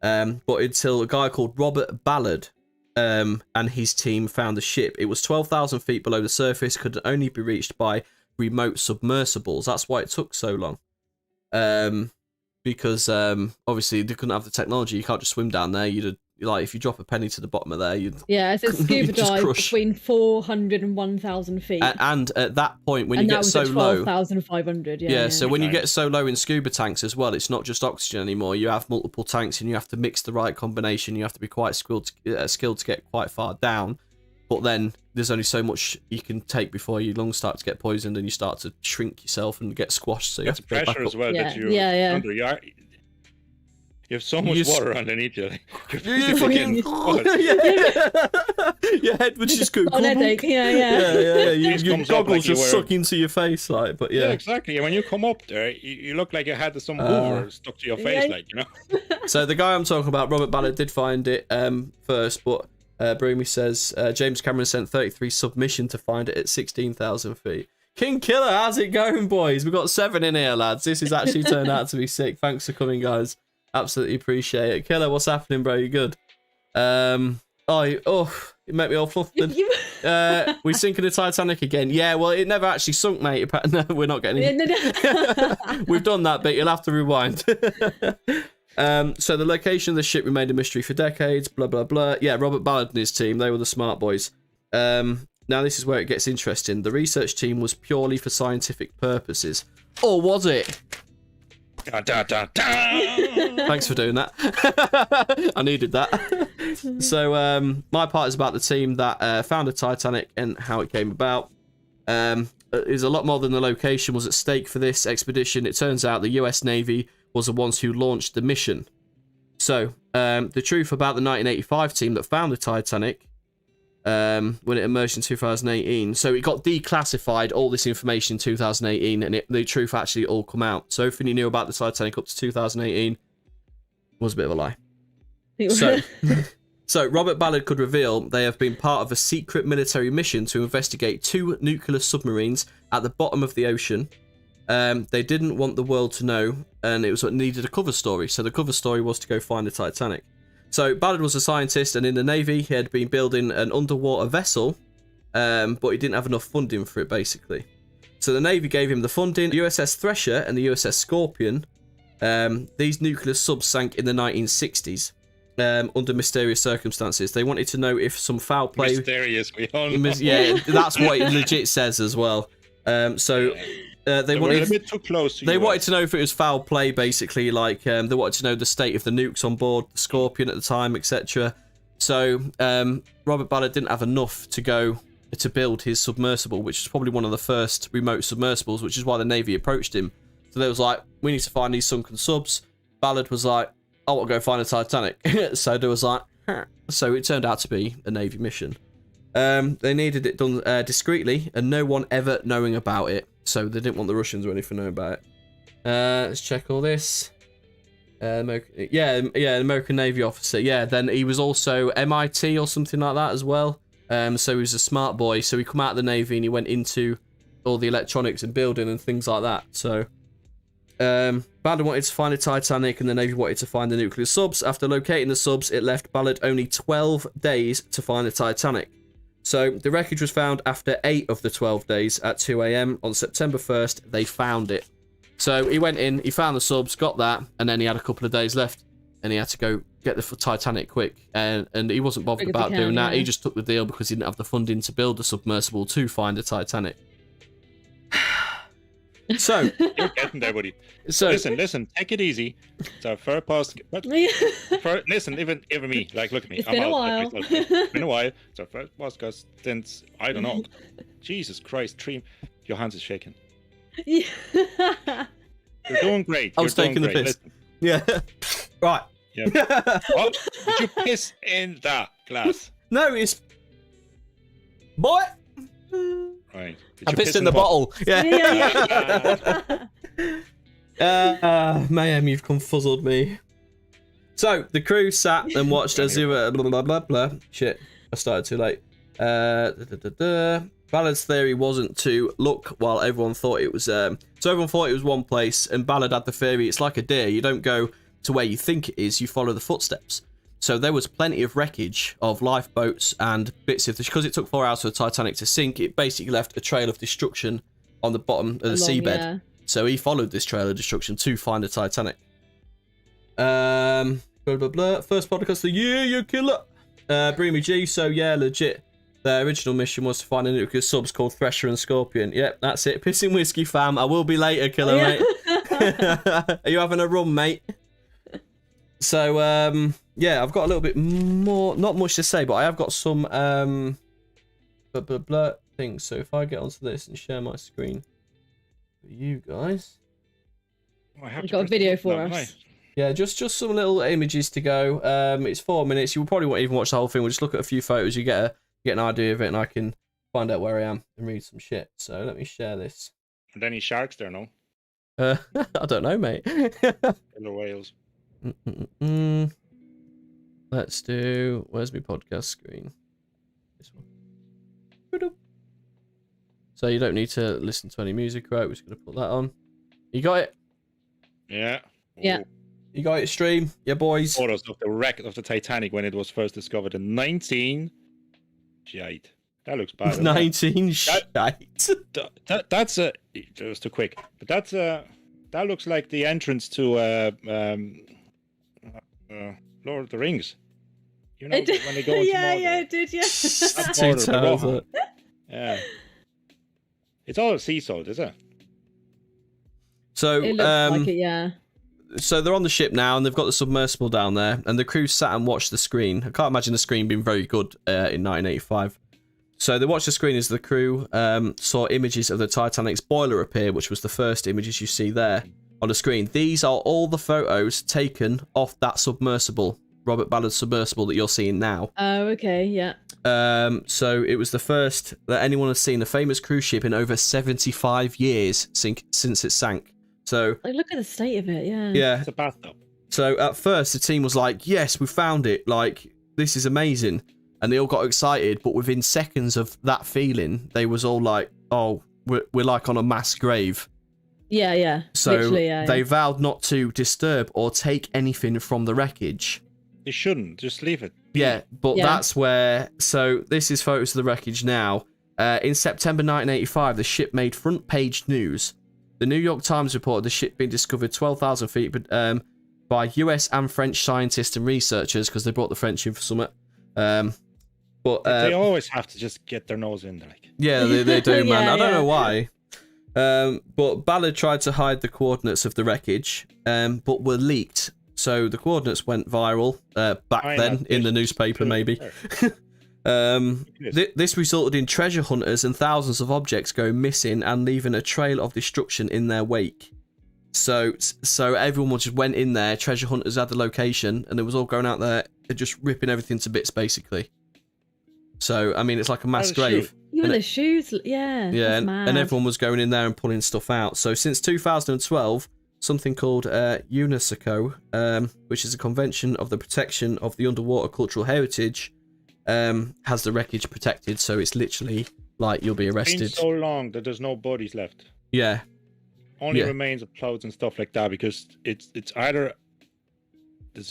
But until a guy called Robert Ballard and his team found the ship. It was 12,000 feet below the surface, could only be reached by remote submersibles. That's why it took so long. Because obviously they couldn't have the technology. You can't just swim down there. If you drop a penny to the bottom of there, it's a scuba dive between 400 and 1,000 feet. And at that point, when you get so low, 12,500. So when you get so low in scuba tanks as well, it's not just oxygen anymore. You have multiple tanks, and you have to mix the right combination. You have to be quite skilled to get quite far down. But then there's only so much you can take before your lungs start to get poisoned and you start to shrink yourself and get squashed. So you have to go back as well that you're under. You have so much water underneath you. Your head would just go. On headache. Yeah. Your goggles just suck into your face, like. But yeah, exactly. And when you come up there, you look like you had some Hoover stuck to your face, like, you know. So the guy I'm talking about, Robert Ballard, did find it first, but Broomy says James Cameron sent 33 submission to find it at 16,000 feet. King Killer, how's it going, boys? We've got 7 in here, lads. This has actually turned out to be sick. Thanks for coming, guys. Absolutely appreciate it. Killer, what's happening, bro? You good? It made me all flustered. We sinking the Titanic again. Yeah, well, it never actually sunk, mate. No, we're not getting it. We've done that bit. You'll have to rewind. So the location of the ship remained a mystery for decades. Blah, blah, blah. Yeah, Robert Ballard and his team, they were the smart boys. Now this is where it gets interesting. The research team was purely for scientific purposes. Or was it? Da, da, da, da. Thanks for doing that. I needed that. So my part is about the team that found the Titanic and how it came about. There's a lot more than the location was at stake for this expedition. It turns out the US Navy was the ones who launched the mission. So the truth about the 1985 team that found the Titanic when it emerged in 2018. So it got declassified, all this information in 2018, and the truth actually all come out. So everything you knew about the Titanic up to 2018 was a bit of a lie. So Robert Ballard could reveal they have been part of a secret military mission to investigate 2 nuclear submarines at the bottom of the ocean. They didn't want the world to know, and it was what needed a cover story. So the cover story was to go find the Titanic. So Ballard was a scientist, and in the Navy, he had been building an underwater vessel, but he didn't have enough funding for it, basically. So the Navy gave him the funding. The USS Thresher and the USS Scorpion, these nuclear subs sank in the 1960s under mysterious circumstances. They wanted to know if some foul play... Mysterious, we all know. Yeah, that's what it legit says as well. They wanted a bit too close to They wanted to know if it was foul play, basically. Like they wanted to know the state of the nukes on board the Scorpion at the time, etc. So Robert Ballard didn't have enough to go to build his submersible, which was probably one of the first remote submersibles, which is why the Navy approached him. So they was like, we need to find these sunken subs. Ballard was like, I want to go find a Titanic. So there was like, so it turned out to be a Navy mission. They needed it done discreetly, and no one ever knowing about it. So they didn't want the Russians or anything knowing about it. Let's check all this. An American Navy officer. Yeah, then he was also MIT or something like that as well. So he was a smart boy. So he come out of the Navy and he went into all the electronics and building and things like that. So Ballard wanted to find the Titanic, and the Navy wanted to find the nuclear subs. After locating the subs, it left Ballard only 12 days to find the Titanic. So the wreckage was found after 8 of the 12 days at 2 a.m. On September 1st, they found it. So he went in, he found the subs, got that, and then he had a couple of days left, and he had to go get the Titanic quick. And he wasn't bothered about doing that. He just took the deal because he didn't have the funding to build the submersible to find the Titanic. So you're getting there, buddy. So listen, take it easy. It's our first post. Listen, even me, like, look at me. It's been a while. It's been a while. It's our first podcast since, I don't know. Jesus Christ, your hands is shaking. You're doing great. I was taking the piss. Listen. Yeah. Right. Yeah. What? Did you piss in that glass? No, it's... Boy! Right. I pissed in the bottle. Yeah. Mayhem, you've confuzzled me. So the crew sat and watched as they were blah blah blah blah. Shit, I started too late. Ballard's theory wasn't to look while everyone thought it was. So everyone thought it was one place, and Ballard had the theory it's like a deer. You don't go to where you think it is. You follow the footsteps. So there was plenty of wreckage of lifeboats and bits of this. Because it took 4 hours for the Titanic to sink, it basically left a trail of destruction on the bottom of the seabed. Yeah. So he followed this trail of destruction to find the Titanic. Blah, blah, blah. First podcast of the year, you killer. Breamy G, so yeah, legit. Their original mission was to find a nuclear subs called Thresher and Scorpion. Yep, that's it. Pissing whiskey, fam. I will be later, killer, mate. Are you having a rum, mate? So, yeah, I've got a little bit more, not much to say, but I have got some things. So if I get onto this and share my screen for you guys. You've got a video for us. Yeah, just some little images to go. It's 4 minutes. You probably won't even watch the whole thing. We'll just look at a few photos. You get an idea of it, and I can find out where I am and read some shit. So let me share this. Are there any sharks there, no? I don't know, mate. Killer whales. Let's do. Where's my podcast screen? This one. So you don't need to listen to any music, right? We're just gonna put that on. You got it? Yeah. Yeah. You got it, stream? Yeah, boys. Photos of the wreck of the Titanic when it was first discovered in 1998. That looks bad. 19 shite. That's a just too quick, but that looks like the entrance to Lord of the Rings. You know, when they go into Mordor. It did, yeah. That's Two Mordor, the towers, Rohan. Yeah. It's all sea salt, is it? So, It looks like it, yeah. So they're on the ship now, and they've got the submersible down there, and the crew sat and watched the screen. I can't imagine the screen being very good in 1985. So they watched the screen as the crew saw images of the Titanic's boiler appear, which was the first images you see there on the screen. These are all the photos taken off that submersible, Robert Ballard's submersible that you're seeing now. Oh, okay, yeah. So it was the first that anyone has seen a famous cruise ship in over 75 years since it sank. So Like, look at the state of it, yeah. yeah. It's a bathtub. So at first the team was like, yes, we found it. Like, this is amazing. And they all got excited. But within seconds of that feeling, they was all like, oh, we're like on a mass grave. Yeah. So literally, yeah. they vowed not to disturb or take anything from the wreckage. You shouldn't. Just leave it. Yeah, but Yeah. that's where... So this is photos of the wreckage now. In September 1985, the ship made front page news. The New York Times reported the ship being discovered 12,000 feet by US and French scientists and researchers, because they brought the French in for something. But They always have to just get their nose in there. Like. yeah, they do, man. Yeah, I don't yeah. know why. But Ballard tried to hide the coordinates of the wreckage, but were leaked. So the coordinates went viral back then in the newspaper, maybe. This resulted in treasure hunters and thousands of objects going missing and leaving a trail of destruction in their wake. So everyone just went in there. Treasure hunters had the location, and it was all going out there and just ripping everything to bits, basically. So I mean, it's like a mass grave. Even the shoes, yeah. Yeah, that's and mad. everyone was going in there and pulling stuff out. So since 2012, something called UNESCO, which is a convention of the protection of the underwater cultural heritage, has the wreckage protected. So it's literally like you'll be arrested. It's been so long that there's no bodies left. Yeah. Only Yeah. remains of clothes and stuff like that, because it's either I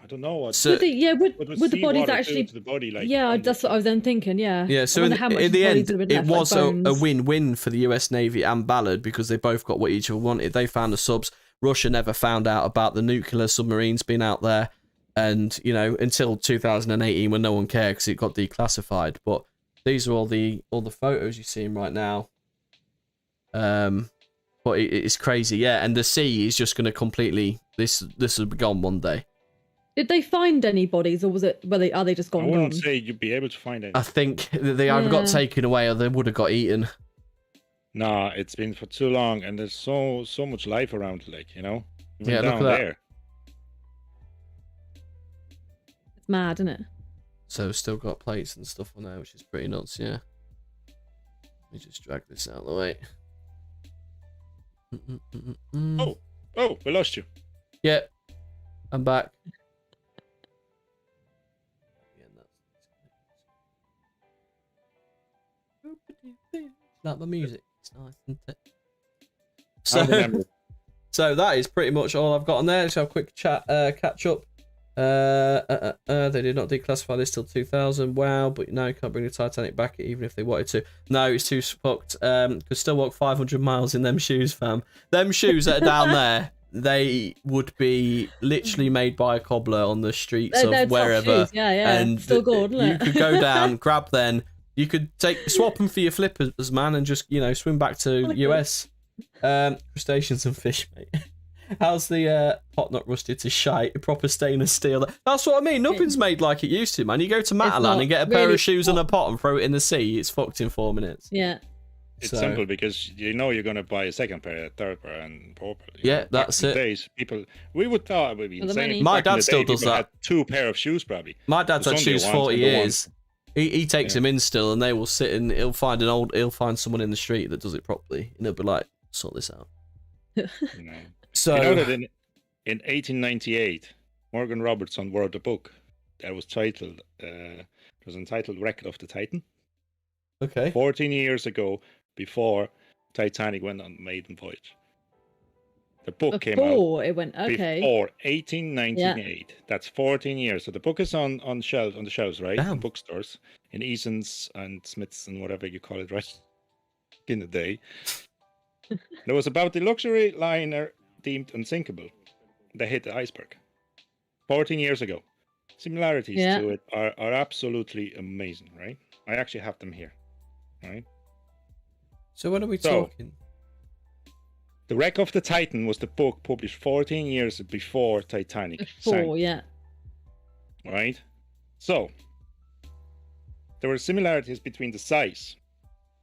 don't know what. So would the seawater bodies do actually? to the body, like, Yeah, that's what I was then thinking. Yeah. yeah, so I in wonder how much the bodies end, would have been it left, was like a bones. win-win for the US Navy and Ballard, because they both got what each other wanted. They found the subs. Russia never found out about the nuclear submarines being out there, and until 2018 when no one cared because it got declassified. But these are all the photos you're seeing right now. But it's crazy, yeah. And the sea is just going to completely this will be gone one day. Did they find any bodies, or are they just I gone? wouldn't say you'd be able to find it. I think they either got Yeah. taken away or they would have got eaten. Nah, it's been for too long, and there's so much life around, like, even Yeah, look down at that. there. It's mad, isn't it? So still got plates and stuff on there, which is pretty nuts, yeah. Let me just drag this out of the way. Oh, we lost you. Yeah, I'm back. Like my music, it's nice, isn't it? I remember. So that is pretty much all I've got on there. Let's have a quick catch up. They did not declassify this till 2000. Wow, but no, you can't bring the Titanic back even if they wanted to. No, it's too fucked. Could still walk 500 miles in them shoes, fam. Them shoes that are down there, they would be literally made by a cobbler on the streets They're of top wherever. shoes, yeah. And Still good, isn't you it? could go down, grab them. You could swap them for your flippers, man, and just swim back to US. Crustaceans and fish, mate. How's the pot not rusted to shite? Proper stainless steel. That's what I mean. Nothing's made like it used to, man. You go to Matalan not and get a pair really of shoes and a pot and throw it in the sea. It's fucked in 4 minutes. Yeah. It's So- simple, because you're going to buy a second pair, a third pair, and properly. Yeah, Back that's in it. the days, we would thought it would be For the insane. money. My Back in dad the still day, does people that. had 2 pair of shoes, probably. My dad's The had Sunday shoes ones 40 and the years. He takes Yeah. them in still, and they will sit and he'll find someone in the street that does it properly, and he'll be like, sort this out. So You know that in 1898, Morgan Robertson wrote a book that was titled, entitled Record of the Titan. okay. 14 years ago, before Titanic went on maiden voyage. The book came out Before it went, okay. before 1898. That's 14 years. So the book is on the shelves, right? Damn. In bookstores, in Eason's and Smith's and whatever you call it, right? In the day. It was about the luxury liner deemed unsinkable. They hit the iceberg 14 years ago. Similarities to it are absolutely amazing, right? I actually have them here, right? So what are we talking? The Wreck of the Titan was the book published 14 years before Titanic sank. Yeah. Right? So, there were similarities between the size.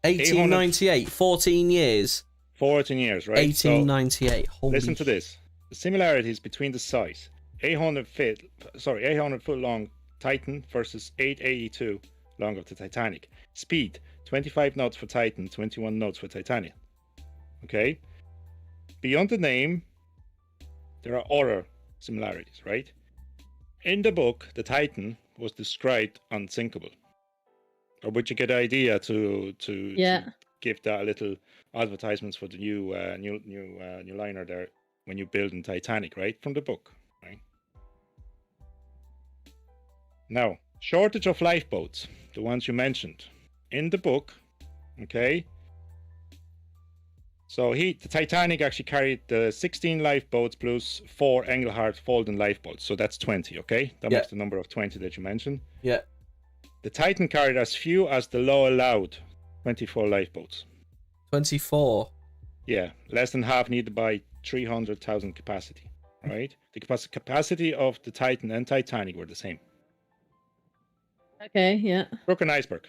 1898, 14 years. 14 years, right? 1898. So, listen to this. The similarities between the size. 800 foot long Titan versus 882 long of the Titanic. Speed, 25 knots for Titan, 21 knots for Titanic. Okay? Beyond the name, there are other similarities, right? In the book, the Titan was described unsinkable. Or would you get the idea to give that a little advertisements for the new liner there when you build in Titanic, right? From the book, right? Now, shortage of lifeboats, the ones you mentioned. In the book, okay? So the Titanic actually carried 16 lifeboats plus 4 Engelhart folding lifeboats. So that's 20, okay? That makes the number of 20 that you mentioned. Yeah. The Titan carried as few as the law allowed, 24 lifeboats. 24? Yeah, less than half needed by 300,000 capacity, right? The capacity of the Titan and Titanic were the same. Okay, yeah. Struck an iceberg.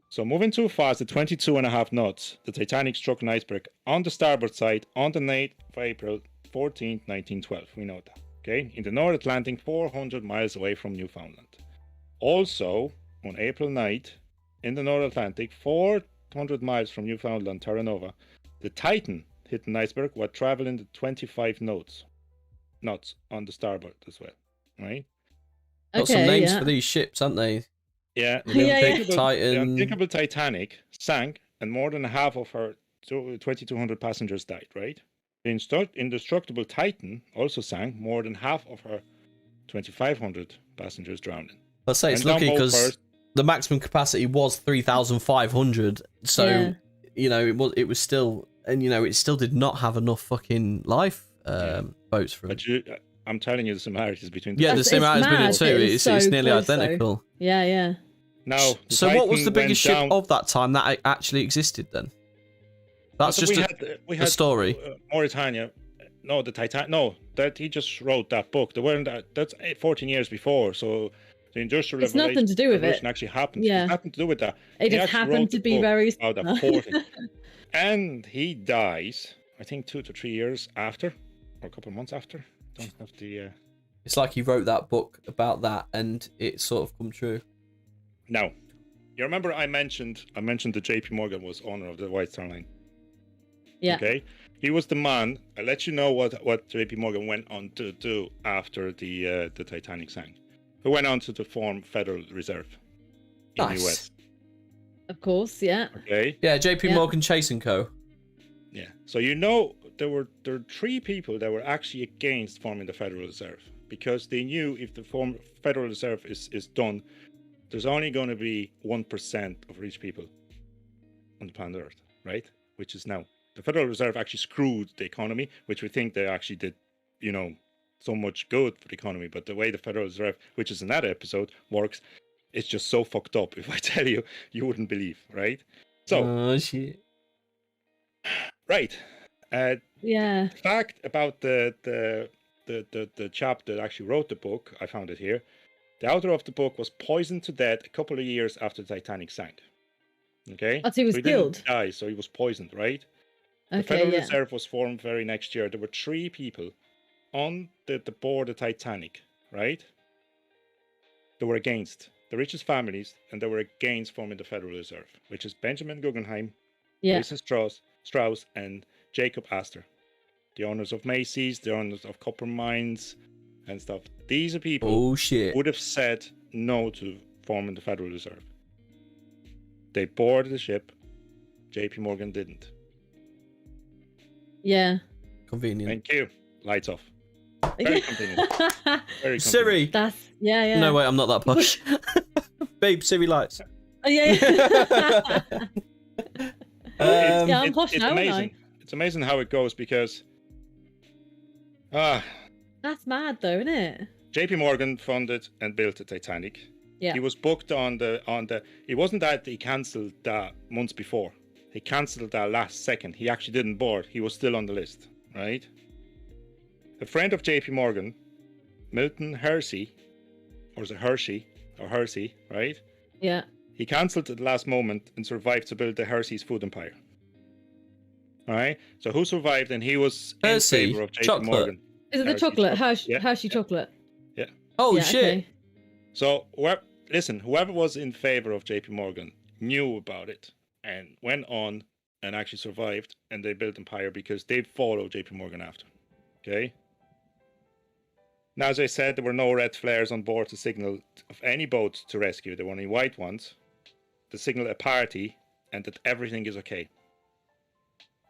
So moving too fast at 22.5 knots, the Titanic struck an iceberg on the starboard side on the night of April 14th, 1912. We know that, okay? In the North Atlantic, 400 miles away from Newfoundland. Also, on April night, in the North Atlantic, 400 miles from Newfoundland, Terra Nova, the Titan hit an iceberg while traveling at 25 knots on the starboard as well, right? Got some names for these ships, aren't they? Yeah, Titan. The Unsinkable Titanic sank, and more than half of her 2,200 passengers died, right? The indestructible Titan also sank, more than half of her 2,500 passengers drowned. Let's say it's lucky because the maximum capacity was 3,500, so it was still, and it still did not have enough fucking life boats for it. But I'm telling you the similarities between the similarities between the two. It's nearly identical. Though. Yeah. Now, so what was the biggest ship of that time that actually existed then? That's just we had story. Mauritania. No, the Titanic. No, that he just wrote that book. They weren't. That's 14 years before. So the industrial revolution. It's nothing to do with it. Actually happened. Yeah. It's nothing to do with that. It just happened to be very. And he dies. I think 2 to 3 years after, or a couple of months after. Don't have the. It's like he wrote that book about that, and it sort of come true. Now, you remember I mentioned that J.P. Morgan was owner of the White Star Line. Yeah. Okay. He was the man. I'll let you know what J.P. Morgan went on to do after the Titanic sank. He went on to form Federal Reserve in the US. Of course, yeah. Okay. Yeah, J.P. Morgan Chase & Co. Yeah. So there were 3 people that were actually against forming the Federal Reserve because they knew if the Federal Reserve is done, there's only going to be 1% of rich people on the planet Earth, right? Which is now. The Federal Reserve actually screwed the economy, which we think they actually did, so much good for the economy. But the way the Federal Reserve, which is another episode, works, it's just so fucked up. If I tell you, you wouldn't believe, right? So, oh shit. Right. Yeah. Fact about the chap that actually wrote the book, I found it here. The author of the book was poisoned to death a couple of years after the Titanic sank. Okay? So he was killed? Didn't die, so he was poisoned, right? The Federal Reserve was formed very next year. There were 3 people on the board of Titanic, right? They were against the richest families, and they were against forming the Federal Reserve, which is Benjamin Guggenheim, Jason Strauss, and Jacob Astor, the owners of Macy's, the owners of copper mines, and stuff. These are people who would have said no to forming the Federal Reserve. They boarded the ship. J.P. Morgan didn't. Yeah. Convenient. Thank you. Lights off. Very convenient. Very convenient. Siri. That's yeah. No, wait, I'm not that push. Babe, Siri lights. Oh, yeah. Yeah, I'm posh it's now, amazing. aren't I? It's amazing how it goes because That's mad, though, isn't it? JP Morgan funded and built the Titanic. Yeah. He was booked on the. It wasn't that he cancelled that months before. He cancelled that last second. He actually didn't board. He was still on the list, right? A friend of JP Morgan, Milton Hersey, or is it Hershey or Hersey, right? Yeah. He cancelled at the last moment and survived to build the Hershey's food empire. All right. So who survived? And he was Hershey, in favor of JP chocolate. Morgan. Is it the Hershey's chocolate? chocolate. Hershey chocolate? Yeah. Oh, Yeah, shit. okay. So whoever was in favor of JP Morgan knew about it and went on and actually survived, and they built empire because they followed JP Morgan after. Okay. Now, as I said, there were no red flares on board to signal of any boat to rescue. There were only white ones to signal a party and that everything is okay.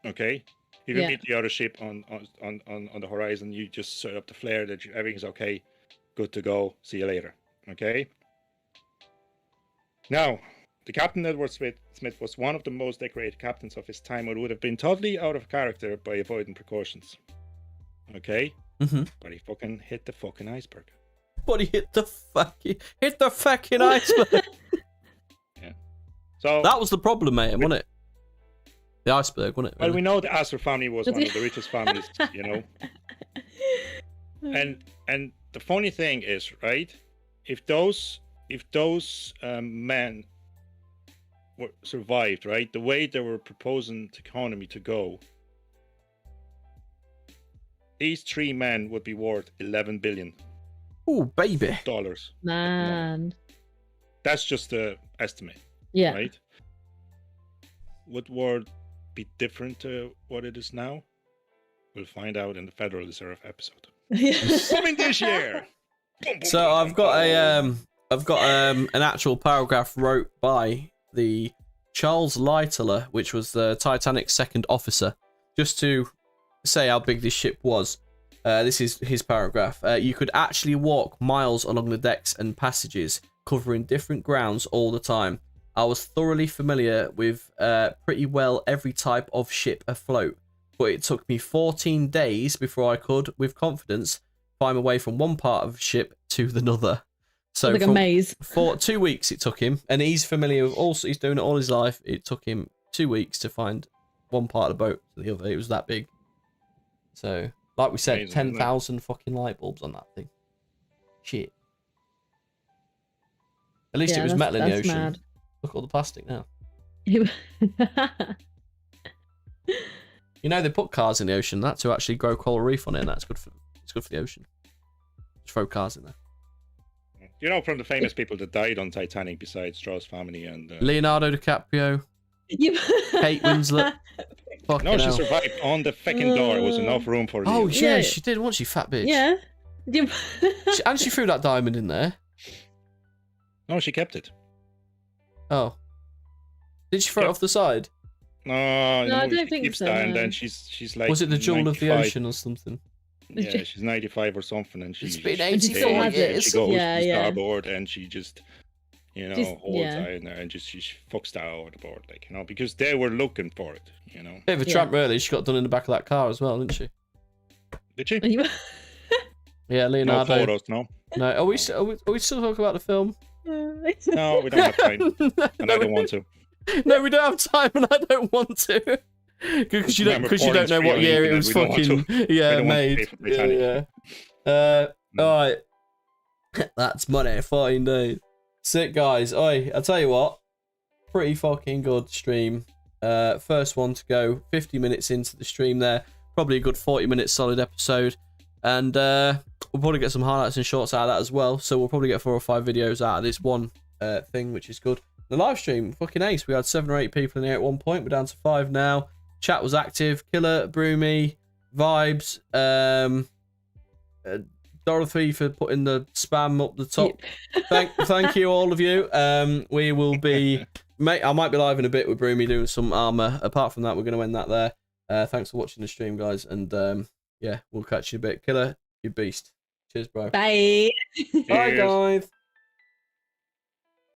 Okay. If you meet the other ship on the horizon, you just set up the flare that everything's okay, good to go. See you later. Okay. Now, the Captain Edward Smith was one of the most decorated captains of his time, and would have been totally out of character by avoiding precautions. Okay? Mm-hmm. But he fucking hit the fucking iceberg. But he hit the fucking iceberg. Yeah. So That was the problem, mate, wasn't it? The iceberg, wasn't it? well, Really? we know the Astor family was one of the richest families, you know. And the funny thing is, right? If those men survived, right? The way they were proposing the economy to go, these three men would be worth $11 billion. Oh, baby. Man. That's just the estimate, Yeah. right? Would world be different to what it is now? We'll find out in the Federal Reserve episode. Coming this year. Boom, boom, So boom, I've boom. got an actual paragraph wrote by the Charles Littler, which was the Titanic's second officer, just to say how big this ship was. This is his paragraph. You could actually walk miles along the decks and passages, covering different grounds all the time. I was thoroughly familiar with pretty well every type of ship afloat, but it took me 14 days before I could, with confidence, find my way from one part of the ship to another. So Like a maze. For 2 weeks it took him, and he's familiar with also he's doing it all his life. It took him 2 weeks to find one part of the boat to the other. It was that big. So, like we said, Amazing, isn't it? 10,000 fucking light bulbs on that thing. Shit. At least it was metal in the ocean. Mad. Look at all the plastic now. You know they put cars in the ocean that to actually grow coral reef on it, and that's good for the ocean. Just throw cars in there. You know, from the famous people that died on Titanic, besides Strauss family and Leonardo DiCaprio, Kate Winslet. Fucking no, she hell. survived on the fucking door. There was enough room for Oh the yeah, Yeah. she did, wasn't she, fat bitch? Yeah. And she threw that diamond in there. No, she kept it. Oh. Did she throw it Yeah. off the side? No, I don't she think keeps so, that, and no. then she's like. Was it the jewel of the 95. ocean or something? Yeah, she's 95 or something, and It's she. been she 84 stays, and years. She goes Yeah, to yeah. starboard, and she just, Just- holds yeah. that in there, and just she fucks that out of the board, like because they were looking for it, Bit of a Yeah. tramp, really. She got done in the back of that car as well, didn't she? Did she? Yeah, No Leonardo. photos, no. No, are we still talking about the film? No, we don't have time, and I don't want to. No, we don't have time, and I don't want to. Because you don't know what year it was We don't want fucking We don't want to made. pay for Titanic. Yeah. All right. That's money. 14 days. Sick, guys. Oi, I'll tell you what. Pretty fucking good stream. First one to go. 50 minutes into the stream there. Probably a good 40 minutes solid episode. And we'll probably get some highlights and shorts out of that as well. So we'll probably get 4 or 5 videos out of this one thing, which is good. The live stream, fucking ace. We had 7 or 8 people in here at one point. We're down to 5 now. Chat was active. Killer, Broomy, Vibes, Dorothy for putting the spam up the top. Thank you, all of you. We will be... I might be live in a bit with Broomy doing some armour. Apart from that, we're going to end that there. Thanks for watching the stream, guys, and yeah, we'll catch you a bit. Killer, you beast. Cheers, bro. Bye. Bye, Cheers. guys.